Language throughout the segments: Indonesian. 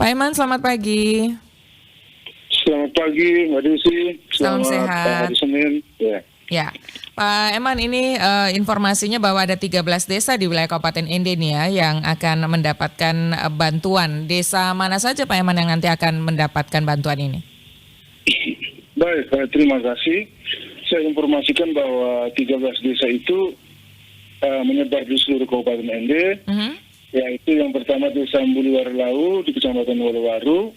Pak Eman, selamat pagi. Selamat pagi, Mbak Desi. Salam Selamat sehat. hari Senin. Ya. Ya, Pak Eman, ini informasinya bahwa ada 13 desa di wilayah Kabupaten Ende nih ya yang akan mendapatkan bantuan. Desa mana saja Pak Eman yang nanti akan mendapatkan bantuan ini? Baik, terima kasih. Saya informasikan bahwa 13 desa itu menyebar di seluruh Kabupaten Ende, yaitu yang pertama Desa Mbuliwarlau di Kecamatan Wolowaru,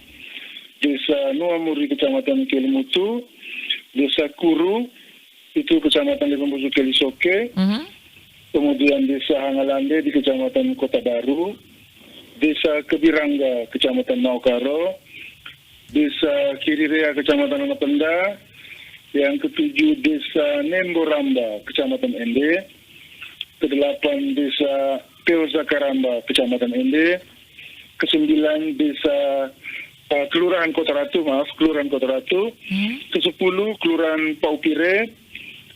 Desa Nuamuri Kecamatan Kelimutu, Desa Kuru itu Kecamatan Limambusu Kelisoke, kemudian Desa Hangalande di Kecamatan Kota Baru, Desa Kebirangga Kecamatan Maukaro, Desa Kirirea Kecamatan Anapenda, yang ketujuh Desa Nemboramba Kecamatan Ende, kedelapan Desa Teozakaramba Kecamatan Ende, kesembilan Desa Kelurahan Kota Ratu, ke-10 Kelurahan Paupire,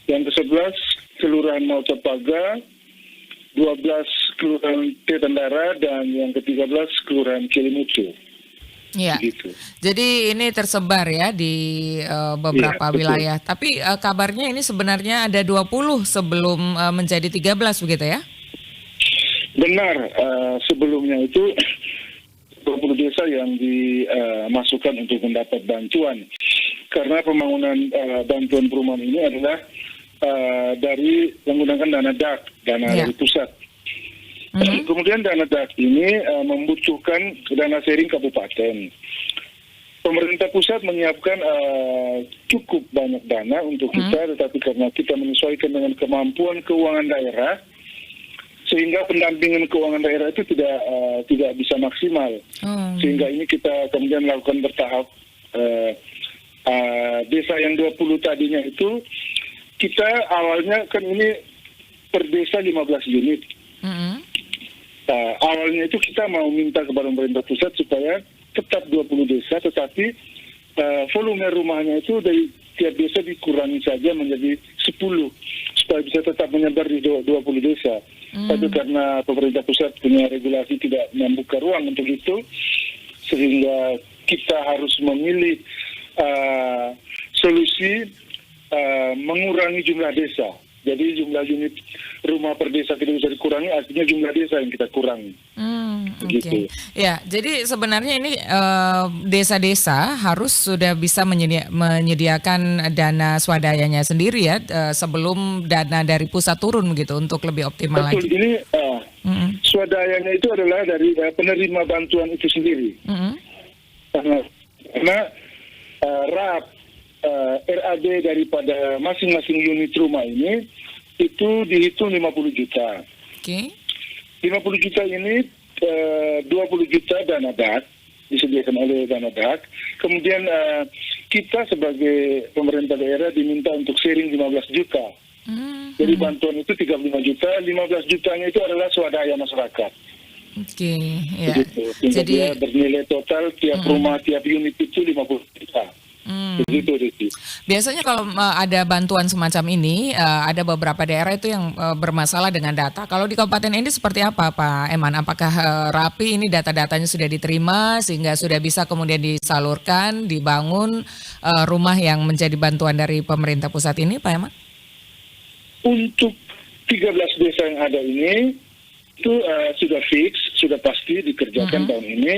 yang ke-11 Kelurahan Mautapaga, 12 Kelurahan Tetandara, dan yang ke-13 Kelurahan Kelimutu. Ya, Begitu. jadi ini tersebar ya di beberapa Iya, wilayah. Tapi kabarnya ini sebenarnya ada 20 sebelum menjadi 13 begitu ya? Benar, sebelumnya itu 20 desa yang dimasukkan untuk mendapat bantuan. Karena pembangunan bantuan perumahan ini adalah dari menggunakan dana DAK, dana dari pusat. Kemudian dana DAK ini membutuhkan dana sharing kabupaten. Pemerintah pusat menyiapkan cukup banyak dana untuk kita, tetapi karena kita menyesuaikan dengan kemampuan keuangan daerah, sehingga pendampingan keuangan daerah itu tidak bisa maksimal. Sehingga ini kita kemudian lakukan bertahap. Desa yang 20 tadinya itu, kita awalnya kan ini per desa 15 unit. Awalnya itu kita mau minta kepada pemerintah pusat supaya tetap 20 desa, tetapi volume rumahnya itu dari tiap desa dikurangi saja menjadi 10, supaya bisa tetap menyebar di 20 desa. Tapi karena pemerintah pusat punya regulasi tidak membuka ruang untuk itu, sehingga kita harus memilih solusi mengurangi jumlah desa. Jadi jumlah unit rumah per desa tidak bisa dikurangi, artinya jumlah desa yang kita kurangi. Oke. Ya, jadi sebenarnya ini desa-desa harus sudah bisa menyediakan dana swadayanya sendiri ya sebelum dana dari pusat turun gitu untuk lebih optimal lagi. Betul, ini swadayanya itu adalah dari penerima bantuan itu sendiri. Karena RAB daripada masing-masing unit rumah ini itu dihitung 50 juta. 50 juta ini 20 juta dana DAK disediakan oleh dana DAK. Kemudian kita sebagai pemerintah daerah diminta untuk sharing 15 juta. Jadi bantuan itu 35 juta, 15 jutanya itu adalah swadaya masyarakat. Ya. Jadi bernilai total tiap rumah, tiap unit itu 50 juta. Begitu, Riki. Biasanya kalau ada bantuan semacam ini, ada beberapa daerah itu yang bermasalah dengan data. Kalau di Kabupaten Ende seperti apa, Pak Eman? Apakah rapi ini data-datanya sudah diterima sehingga sudah bisa kemudian disalurkan, dibangun rumah yang menjadi bantuan dari pemerintah pusat ini, Pak Eman? Untuk 13 desa yang ada ini itu sudah fix, sudah pasti dikerjakan tahun ini.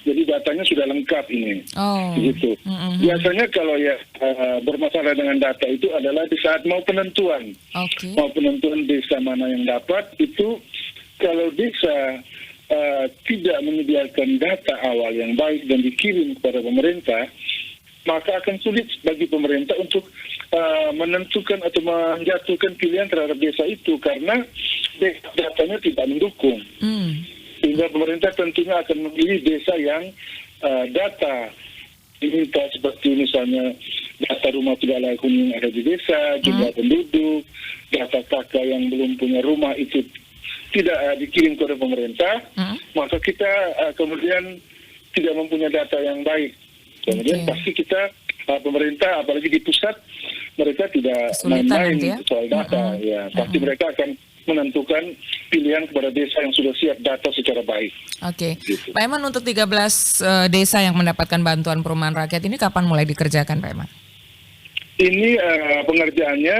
Jadi datanya sudah lengkap ini, begitu. Biasanya kalau bermasalah dengan data itu adalah di saat mau penentuan, mau penentuan desa mana yang dapat itu. Kalau desa tidak menyediakan data awal yang baik dan dikirim kepada pemerintah, maka akan sulit bagi pemerintah untuk menentukan atau menjatuhkan pilihan terhadap desa itu karena datanya tidak mendukung. Sehingga pemerintah tentunya akan memilih desa yang data diminta seperti misalnya data rumah tidak layak huni yang ada di desa, jumlah penduduk, data kakak yang belum punya rumah itu tidak dikirim kepada pemerintah, maka kita kemudian tidak mempunyai data yang baik. Kemudian pasti kita pemerintah apalagi di pusat mereka tidak main-main soal data, ya pasti mereka akan menentukan pilihan kepada desa yang sudah siap data secara baik. Oke, Gitu. Pak Eman, untuk 13 desa yang mendapatkan bantuan perumahan rakyat ini kapan mulai dikerjakan, Pak Eman? Ini pengerjaannya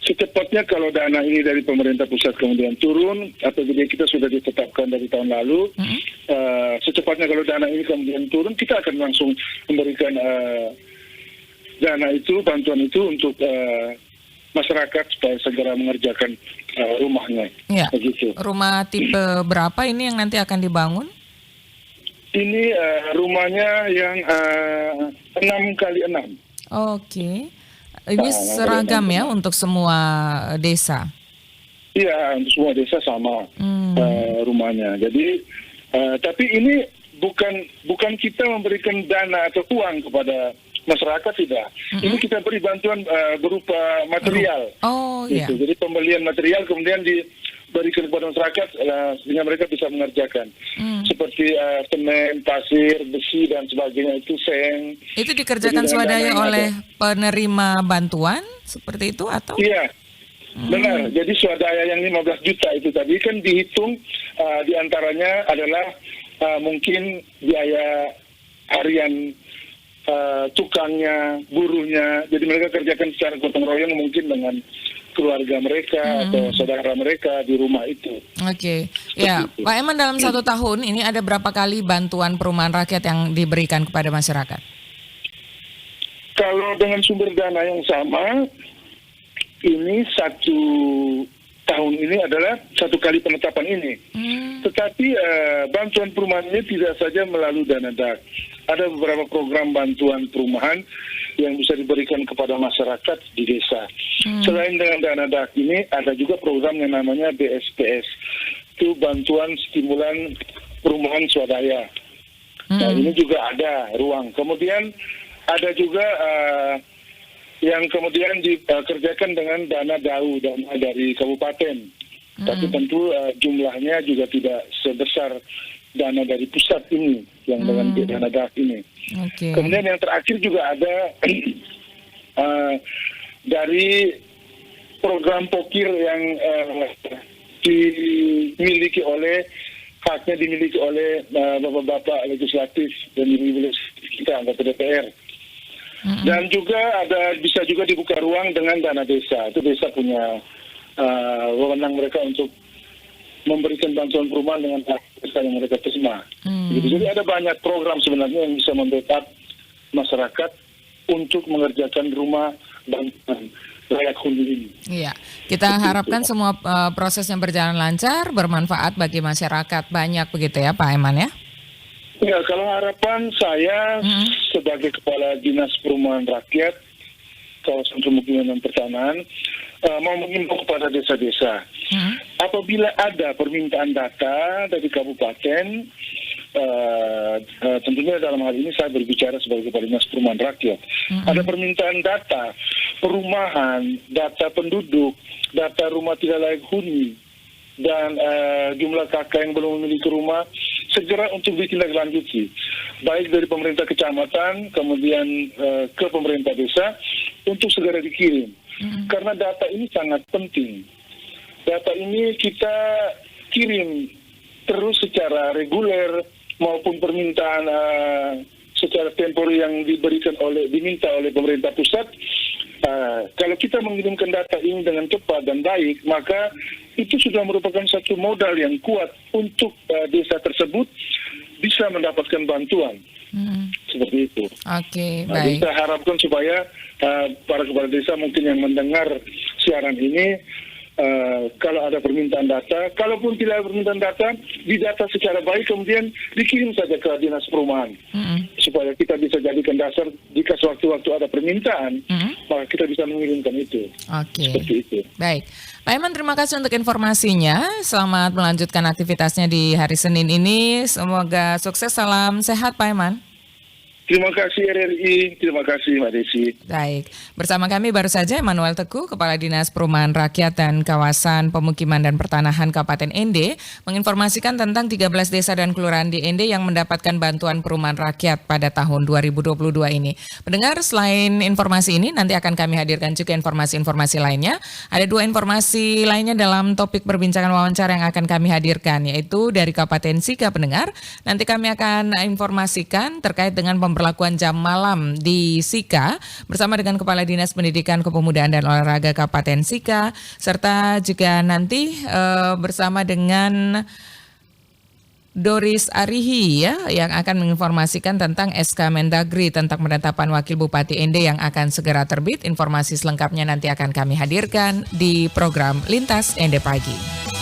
secepatnya kalau dana ini dari pemerintah pusat kemudian turun, apabila kita sudah ditetapkan dari tahun lalu, secepatnya kalau dana ini kemudian turun, kita akan langsung memberikan dana itu, bantuan itu untuk masyarakat supaya segera mengerjakan rumahnya. Ya. Begitu. Rumah tipe berapa ini yang nanti akan dibangun? Ini rumahnya yang 6x6. Oke. Ini seragam ya untuk semua desa? Iya, untuk semua desa sama rumahnya. Jadi, tapi ini bukan kita memberikan dana atau uang kepada masyarakat, tidak. Ini kita beri bantuan berupa material. Oh iya. Gitu. Jadi pembelian material kemudian diberikan kepada masyarakat sehingga mereka bisa mengerjakan. Seperti semen, pasir, besi dan sebagainya, itu seng. Itu dikerjakan swadaya oleh penerima bantuan seperti itu atau? Iya. Benar. Jadi swadaya yang 15 juta itu tadi kan dihitung diantaranya adalah mungkin biaya harian tukangnya, buruhnya. Jadi mereka kerjakan secara gotong royong mungkin dengan keluarga mereka atau saudara mereka di rumah itu. Oke. Ya, itu. Pak Eman, dalam 1 tahun ini ada berapa kali bantuan perumahan rakyat yang diberikan kepada masyarakat? Kalau dengan sumber dana yang sama, ini 1 tahun ini adalah 1 kali penetapan ini. Tetapi bantuan perumahan ini tidak saja melalui dana DAK. Ada beberapa program bantuan perumahan yang bisa diberikan kepada masyarakat di desa. Selain dengan dana DAK ini, ada juga program yang namanya BSPS. Itu bantuan stimulan perumahan swadaya. Nah, ini juga ada ruang. Kemudian ada juga yang kemudian dikerjakan dengan dana DAU, dana dari kabupaten. Tapi tentu jumlahnya juga tidak sebesar dana dari pusat ini, yang dengan dana DAK ini. Okay. Kemudian yang terakhir juga ada dari program pokir yang haknya dimiliki oleh bapak-bapak legislatif dan ibu-ibu kita, anggota DPR. Dan juga bisa juga dibuka ruang dengan dana desa. Itu desa punya wewenang mereka untuk memberikan bantuan perumahan dengan desa yang mereka terima. Jadi ada banyak program sebenarnya yang bisa membackup masyarakat untuk mengerjakan rumah bantuan layak huni ini. Iya, kita harapkan semua prosesnya berjalan lancar, bermanfaat bagi masyarakat banyak begitu ya Pak Eman ya? Ya, kalau harapan saya sebagai Kepala Dinas Perumahan Rakyat Kawasan Pemukiman dan Pertanahan mau mengimbau kepada desa-desa. Apabila ada permintaan data dari kabupaten, tentunya dalam hal ini saya berbicara sebagai Kepala Dinas Perumahan Rakyat. Ada permintaan data perumahan, data penduduk, data rumah tidak layak huni, dan jumlah kakak yang belum memiliki rumah, segera untuk ditindaklanjuti, baik dari pemerintah kecamatan, kemudian ke pemerintah desa, untuk segera dikirim. Karena data ini sangat penting. Data ini kita kirim terus secara reguler, maupun permintaan secara temporer yang diminta oleh pemerintah pusat. Kalau kita mengirimkan data ini dengan cepat dan baik, maka itu sudah merupakan satu modal yang kuat untuk desa tersebut bisa mendapatkan bantuan. Seperti itu. Oke, Nah, baik. kita harapkan supaya para kepala desa mungkin yang mendengar siaran ini, kalau ada permintaan data, kalaupun tidak ada permintaan data, didata secara baik, kemudian dikirim saja ke Dinas Perumahan. Supaya kita bisa jadikan dasar jika sewaktu-waktu ada permintaan, maka kita bisa mengirimkan itu. Oke. Seperti itu. Baik. Pak Eman, terima kasih untuk informasinya. Selamat melanjutkan aktivitasnya di hari Senin ini. Semoga sukses. Salam sehat Pak Eman. Terima kasih RRI, terima kasih Mbak Desi. Baik, bersama kami baru saja Emmanuel Teguh, Kepala Dinas Perumahan Rakyat dan Kawasan Pemukiman dan Pertanahan Kabupaten ND, menginformasikan tentang 13 desa dan kelurahan di ND yang mendapatkan bantuan perumahan rakyat pada tahun 2022 ini. Pendengar, selain informasi ini, nanti akan kami hadirkan juga informasi-informasi lainnya. Ada 2 informasi lainnya dalam topik perbincangan wawancara yang akan kami hadirkan, yaitu dari Kabupaten Sika, pendengar. Nanti kami akan informasikan terkait dengan pemberlakuan jam malam di Sika bersama dengan Kepala Dinas Pendidikan Kepemudaan dan Olahraga Kabupaten Sika, serta juga nanti bersama dengan Doris Arihi ya, yang akan menginformasikan tentang SK Mendagri tentang penetapan Wakil Bupati ND yang akan segera terbit. Informasi selengkapnya nanti akan kami hadirkan di program Lintas ND Pagi.